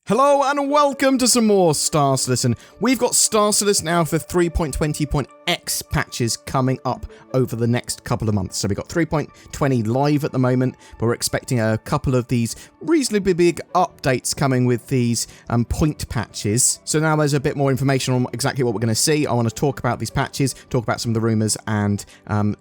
Hello and welcome to some more Star Citizen. We've got Star Citizen now for 3.20.x patches coming up over the next couple of months. So we've got 3.20 live at the moment, but we're expecting a couple of these reasonably big updates coming with these point patches. So now there's a bit more information on exactly what we're going to see. I want to talk about these patches, talk about some of the rumours and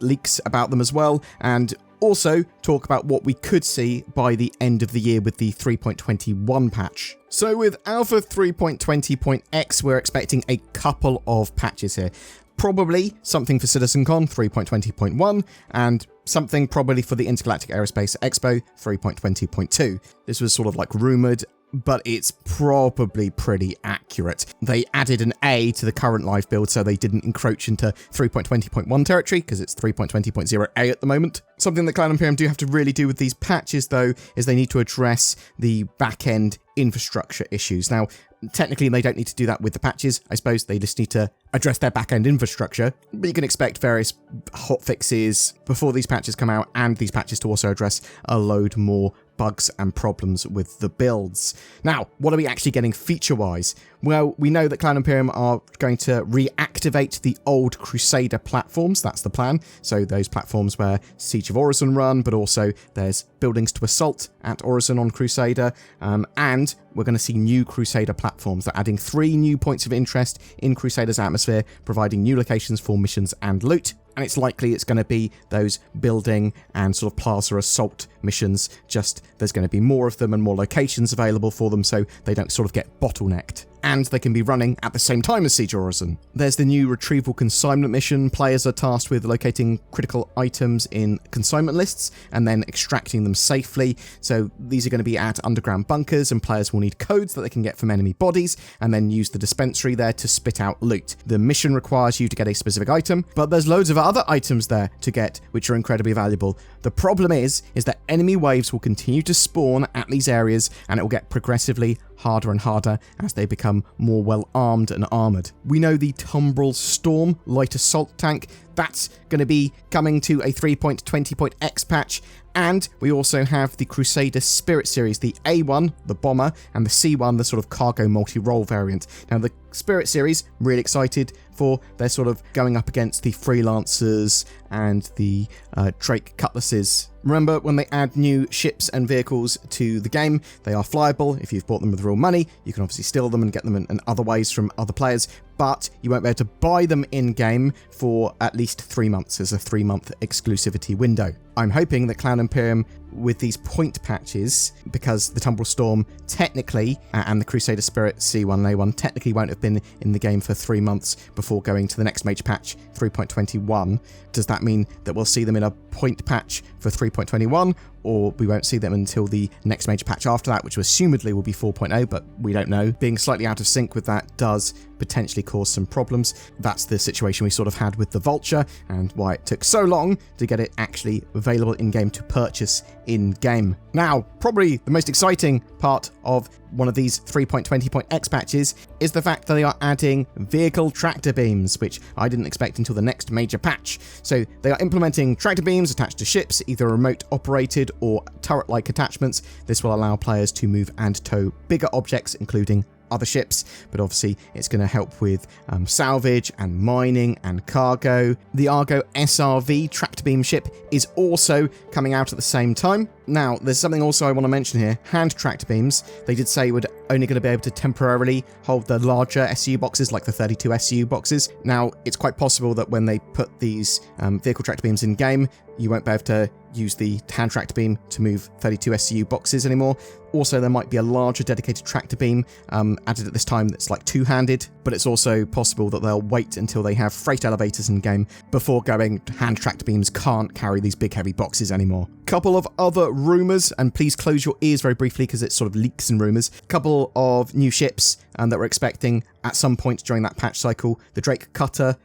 leaks about them as well, and also talk about what we could see by the end of the year with the 3.21 patch. So with Alpha 3.20.x, we're expecting a couple of patches here. Probably something for CitizenCon 3.20.1 and something probably for the Intergalactic Aerospace Expo 3.20.2. This was sort of like rumoured, but it's probably pretty accurate. They added an A to the current live build so they didn't encroach into 3.20.1 territory because it's 3.20.0A at the moment. Something that Cloud Imperium do have to really do with these patches though is they need to address the back-end infrastructure issues. Now, technically they don't need to do that with the patches. I suppose they just need to address their back-end infrastructure, but you can expect various hotfixes before these patches come out and these patches to also address a load more bugs and problems with the builds. Now, what are we actually getting feature-wise? Well, we know that Cloud Imperium are going to reactivate the old Crusader platforms. That's the plan. So those platforms where Siege of Orison run, but also there's buildings to assault at Orison on Crusader. And we're going to see new Crusader platforms. They're adding 3 new points of interest in Crusader's atmosphere, providing new locations for missions and loot. And it's likely it's going to be those building and sort of plaza assault missions, just there's going to be more of them and more locations available for them so they don't sort of get bottlenecked. And they can be running at the same time as Siege of Orison. There's the new Retrieval Consignment mission. Players are tasked with locating critical items in consignment lists and then extracting them safely. So these are going to be at underground bunkers and players will need codes that they can get from enemy bodies and then use the dispensary there to spit out loot. The mission requires you to get a specific item, but there's loads of other items there to get which are incredibly valuable. The problem is that enemy waves will continue to spawn at these areas and it will get progressively harder and harder as they become more well armed and armoured. We know the Tumbrel Storm light assault tank, that's going to be coming to a 3.20.x patch, and we also have the Crusader Spirit series, the A1, the bomber, and the C1, the sort of cargo multi-role variant. Now the Spirit series, really excited for, they're sort of going up against the Freelancers and the Drake Cutlasses. Remember, when they add new ships and vehicles to the game, they are flyable. If you've bought them with real money, you can obviously steal them and get them in other ways from other players, but you won't be able to buy them in-game for at least 3 months as a 3-month exclusivity window. I'm hoping that Cloud Imperium, with these point patches, because the Tumbrel Storm technically, and the Crusader Spirit C1 and A1 technically won't have been in the game for 3 months before going to the next major patch, 3.21. Does that mean that we'll see them in a point patch for 3.21, or we won't see them until the next major patch after that, which assumedly will be 4.0, but we don't know. Being slightly out of sync with that does potentially cause some problems. That's the situation we sort of had with the Vulture, and why it took so long to get it actually available in-game to purchase in-game. Now, probably the most exciting part of one of these 3.20.x patches is the fact that they are adding vehicle tractor beams, which I didn't expect until the next major patch. So they are implementing tractor beams attached to ships, either remote operated or turret-like attachments. This will allow players to move and tow bigger objects, including other ships, but obviously it's going to help with salvage and mining and cargo. The Argo SRV tractor beam ship is also coming out at the same time. Now, there's something also I want to mention here. Hand tractor beams, they did say would only going to be able to temporarily hold the larger SU boxes, like the 32 SU boxes. Now, it's quite possible that when they put these vehicle tractor beams in game, you won't be able to use the hand tractor beam to move 32 SU boxes anymore. Also, there might be a larger dedicated tractor beam added at this time that's like two-handed, but it's also possible that they'll wait until they have freight elevators in game before going hand tractor beams can't carry these big heavy boxes anymore. Couple of other rumours, and please close your ears very briefly because it sort of leaks and rumours. Couple of new ships that we're expecting at some point during that patch cycle. The Drake Cutter,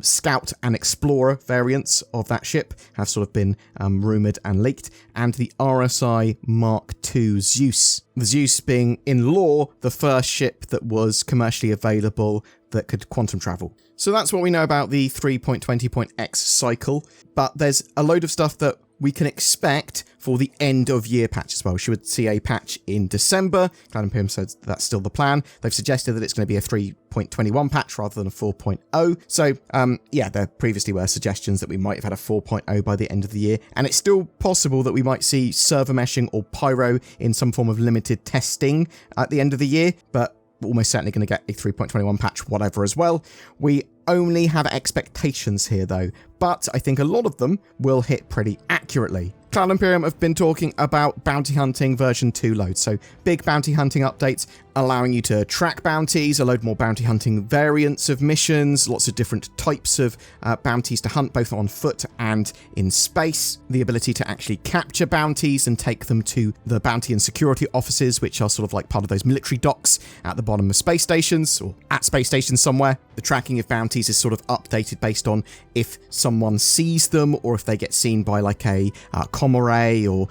Scout and Explorer variants of that ship have sort of been rumoured and leaked, and the RSI Mark II Zeus. The Zeus being, in lore, the first ship that was commercially available that could quantum travel. So that's what we know about the 3.20.x cycle, but there's a load of stuff that we can expect for the end of year patch as well. We should see a patch in December. Cloud Imperium said that's still the plan. They've suggested that it's going to be a 3.21 patch rather than a 4.0. So, yeah, there previously were suggestions that we might have had a 4.0 by the end of the year. And it's still possible that we might see server meshing or pyro in some form of limited testing at the end of the year. But we're almost certainly going to get a 3.21 patch, whatever, as well. We only have expectations here, though. But I think a lot of them will hit pretty accurately. Cloud Imperium have been talking about bounty hunting version 2 loads, so big bounty hunting updates allowing you to track bounties, a load more bounty hunting variants of missions, lots of different types of bounties to hunt, both on foot and in space, the ability to actually capture bounties and take them to the bounty and security offices, which are sort of like part of those military docks at the bottom of space stations, or at space stations somewhere. The tracking of bounties is sort of updated based on if someone sees them or if they get seen by like a comm array or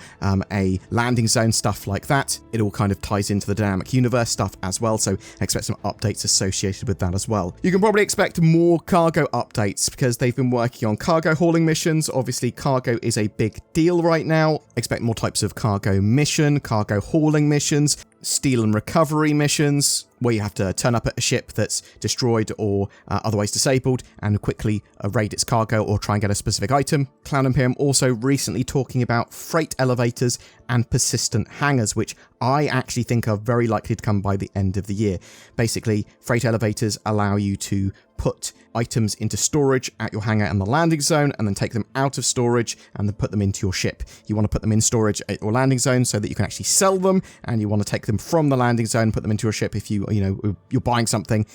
a landing zone, stuff like that. It all kind of ties into the dynamic universe stuff as well, so expect some updates associated with that as well. You can probably expect more cargo updates because they've been working on cargo hauling missions. Obviously, cargo is a big deal right now. Expect more types of cargo mission, cargo hauling missions, steal and recovery missions, where you have to turn up at a ship that's destroyed or otherwise disabled and quickly raid its cargo or try and get a specific item. Cloud Imperium also recently talking about freight elevators and persistent hangars, which I actually think are very likely to come by the end of the year. Basically, freight elevators allow you to put items into storage at your hangar and the landing zone and then take them out of storage and then put them into your ship. You want to put them in storage at your landing zone so that you can actually sell them, and you want to take them from the landing zone, put them into your ship. If you're buying something,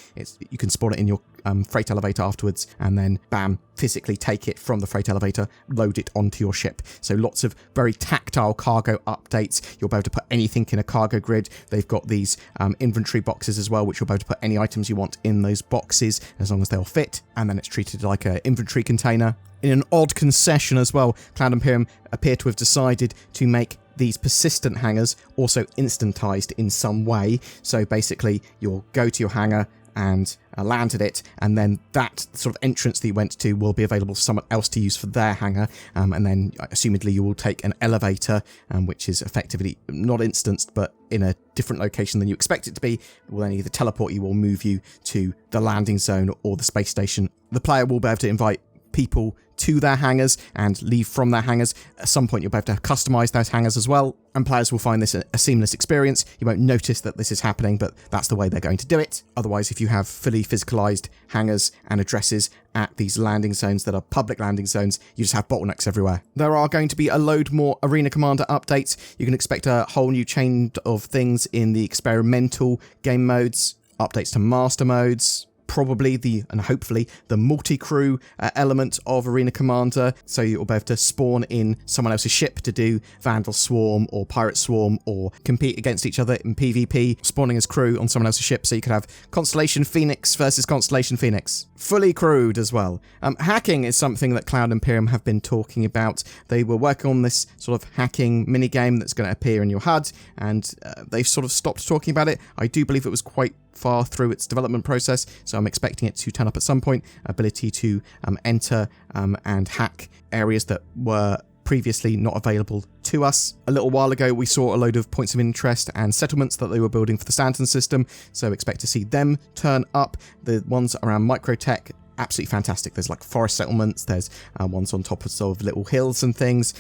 you can spawn it in your freight elevator afterwards and then bam, physically take it from the freight elevator, load it onto your ship. So lots of very tactile cargo updates. You'll be able to put anything in a cargo grid. They've got these inventory boxes as well, which you'll be able to put any items you want in those boxes as long as they'll fit, and then it's treated like an inventory container. In an odd concession as well, Cloud Imperium appear to have decided to make these persistent hangars also instantized in some way. So basically, you'll go to your hangar and land at it, and then that sort of entrance that you went to will be available for someone else to use for their hangar, and then assumedly you will take an elevator, which is effectively not instanced but in a different location than you expect it to be. It will then either teleport you or move you to the landing zone or the space station. The player will be able to invite people to their hangars and leave from their hangars. At some point, you'll be able to customize those hangars as well, and players will find this a seamless experience. You won't notice that this is happening, but that's the way they're going to do it. Otherwise, if you have fully physicalized hangars and addresses at these landing zones that are public landing zones, you just have bottlenecks everywhere. There are going to be a load more Arena Commander updates. You can expect a whole new chain of things in the experimental game modes, updates to master modes, probably and hopefully the multi-crew element of Arena Commander, so you'll be able to spawn in someone else's ship to do Vandal Swarm or Pirate Swarm or compete against each other in PvP, spawning as crew on someone else's ship, so you could have Constellation Phoenix versus Constellation Phoenix. Fully crewed as well. Hacking is something that Cloud Imperium have been talking about. They were working on this sort of hacking minigame that's going to appear in your HUD, and they've sort of stopped talking about it. I do believe it was quite far through its development process, so I'm expecting it to turn up at some point. Ability to enter and hack areas that were previously not available to us. A little while ago, we saw a load of points of interest and settlements that they were building for the Stanton system, so expect to see them turn up. The ones around Microtech, absolutely fantastic. There's like forest settlements, there's ones on top of sort of little hills and things.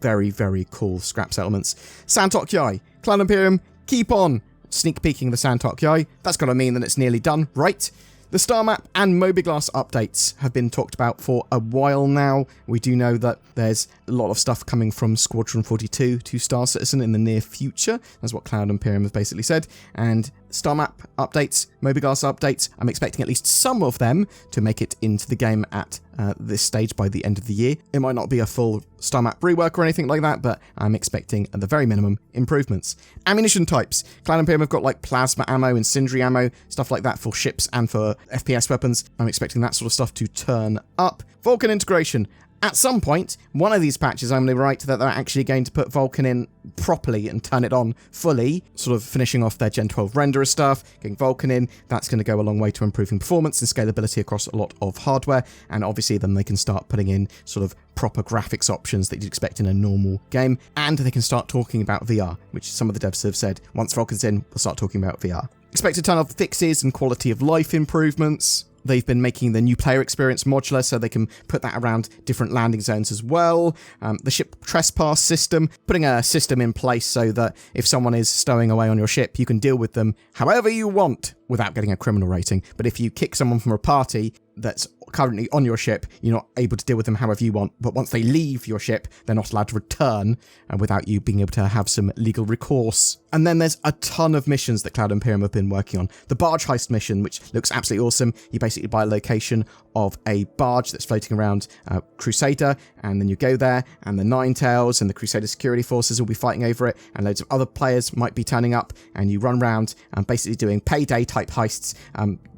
Very, very cool scrap settlements. Santok Yai, Cloud Imperium, keep on sneak peeking the Santok Yai. That's got to mean that it's nearly done, right? The Star Map and Mobiglass updates have been talked about for a while now. We do know that there's a lot of stuff coming from Squadron 42 to Star Citizen in the near future. That's what Cloud Imperium has basically said. And Star Map updates, Mobiglass updates, I'm expecting at least some of them to make it into the game at this stage by the end of the year. It might not be a full Star Map rework or anything like that, but I'm expecting at the very minimum improvements. Ammunition types. Cloud Imperium have got like plasma ammo, incendiary ammo, stuff like that for ships and for FPS weapons. I'm expecting that sort of stuff to turn up. Vulcan integration. At some point, one of these patches, I'm going to write that they're actually going to put Vulkan in properly and turn it on fully, sort of finishing off their Gen 12 renderer stuff, getting Vulkan in. That's going to go a long way to improving performance and scalability across a lot of hardware, and obviously then they can start putting in sort of proper graphics options that you'd expect in a normal game, and they can start talking about VR, which some of the devs have said, once Vulkan's in, we'll start talking about VR. Expect a ton of fixes and quality of life improvements. They've been making the new player experience modular so they can put that around different landing zones as well. The ship trespass system, putting a system in place so that if someone is stowing away on your ship, you can deal with them however you want without getting a criminal rating. But if you kick someone from a party that's currently on your ship, you're not able to deal with them however you want. But once they leave your ship, they're not allowed to return without you being able to have some legal recourse. And then there's a ton of missions that Cloud Imperium have been working on. The barge heist mission, which looks absolutely awesome. You basically buy a location of a barge that's floating around Crusader, and then you go there, and the Ninetales and the Crusader security forces will be fighting over it, and loads of other players might be turning up, and you run around basically doing payday type heists,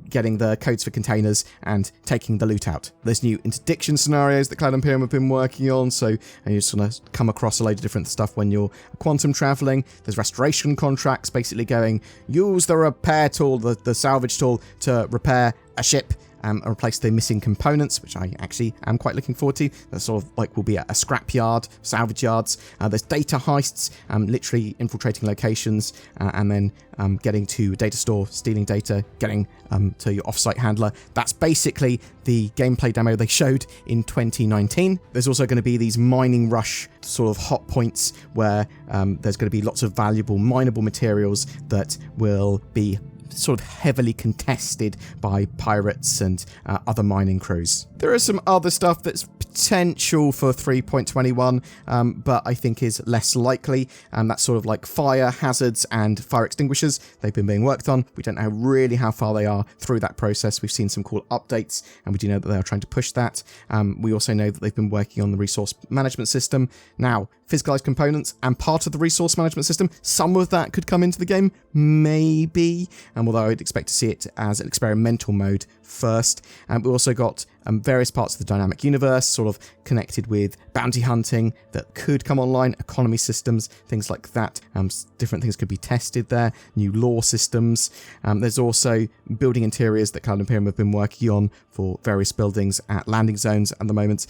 getting the codes for containers and taking the loot out. There's new interdiction scenarios that Cloud Imperium have been working on, so you're just going to come across a load of different stuff when you're quantum traveling. There's restoration contracts basically going, use the repair tool, the salvage tool, to repair a ship and replace the missing components, which I actually am quite looking forward to. That sort of like will be a scrap yard, salvage yards. There's data heists, literally infiltrating locations and then getting to data store, stealing data, getting to your offsite handler. That's basically the gameplay demo they showed in 2019. There's also going to be these mining rush sort of hot points where there's going to be lots of valuable mineable materials that will be sort of heavily contested by pirates and other mining crews. There is some other stuff that's potential for 3.21, but I think is less likely. That's sort of like fire hazards and fire extinguishers. They've been being worked on. We don't know really how far they are through that process. We've seen some cool updates, and we do know that they are trying to push that. We also know that they've been working on the resource management system. Now, physicalized components and part of the resource management system, some of that could come into the game, maybe, although I'd expect to see it as an experimental mode first. We also got various parts of the dynamic universe sort of connected with bounty hunting that could come online, economy systems, things like that. Different things could be tested there, new law systems. There's also building interiors that Cloud Imperium have been working on for various buildings at landing zones at the moment.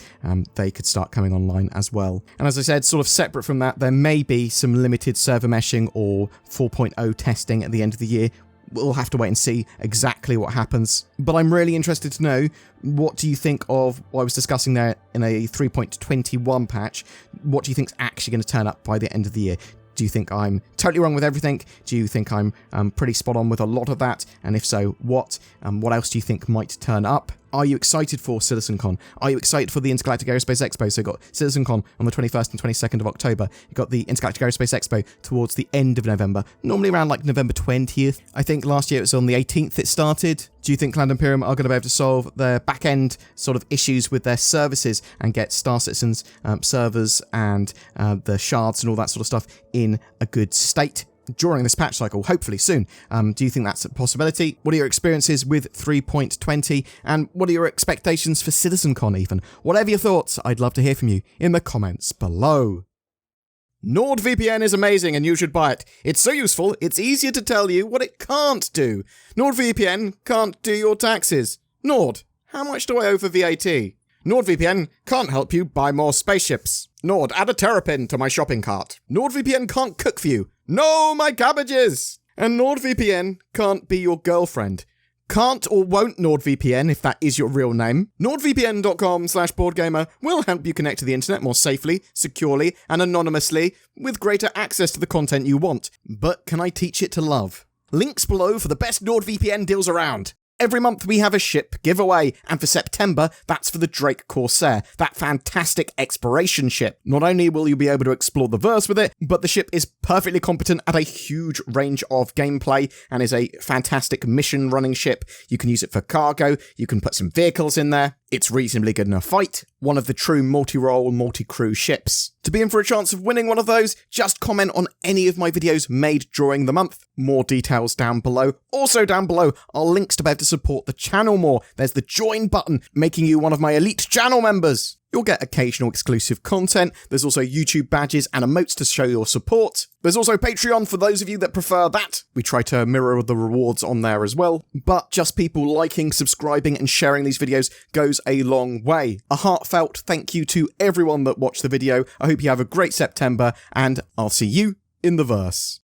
They could start coming online as well. And as I said, sort of separate from that, there may be some limited server meshing or 4.0 testing at the end of the year. We'll have to wait and see exactly what happens. But I'm really interested to know, what do you think of what I was discussing there in a 3.21 patch? What do you think is actually going to turn up by the end of the year? Do you think I'm totally wrong with everything? Do you think I'm pretty spot on with a lot of that? And if so, what? What else do you think might turn up? Are you excited for CitizenCon? Are you excited for the Intergalactic Aerospace Expo? So you've got CitizenCon on the 21st and 22nd of October. You've got the Intergalactic Aerospace Expo towards the end of November, normally around like November 20th. I think last year it was on the 18th it started. Do you think Cloud Imperium are going to be able to solve their back-end sort of issues with their services and get Star Citizen's servers and the shards and all that sort of stuff in a good state during this patch cycle, hopefully soon? Do you think that's a possibility? What are your experiences with 3.20? And what are your expectations for CitizenCon even? Whatever your thoughts, I'd love to hear from you in the comments below. NordVPN is amazing and you should buy it. It's so useful, it's easier to tell you what it can't do. NordVPN can't do your taxes. Nord, how much do I owe for VAT? NordVPN can't help you buy more spaceships. Nord, add a terrapin to my shopping cart. NordVPN can't cook for you. No, my cabbages! And NordVPN can't be your girlfriend. Can't or won't NordVPN, if that is your real name. NordVPN.com/BoredGamer will help you connect to the internet more safely, securely, and anonymously, with greater access to the content you want. But can I teach it to love? Links below for the best NordVPN deals around. Every month we have a ship giveaway, and for September, that's for the Drake Corsair, that fantastic exploration ship. Not only will you be able to explore the verse with it, but the ship is perfectly competent at a huge range of gameplay and is a fantastic mission running ship. You can use it for cargo, you can put some vehicles in there. It's reasonably good in a fight, one of the true multi-role, multi-crew ships. To be in for a chance of winning one of those, just comment on any of my videos made during the month. More details down below. Also down below are links to be able to support the channel more. There's the join button, making you one of my elite channel members. You'll get occasional exclusive content. There's also YouTube badges and emotes to show your support. There's also Patreon for those of you that prefer that. We try to mirror the rewards on there as well. But just people liking, subscribing and sharing these videos goes a long way. A heartfelt thank you to everyone that watched the video. I hope you have a great September and I'll see you in the verse.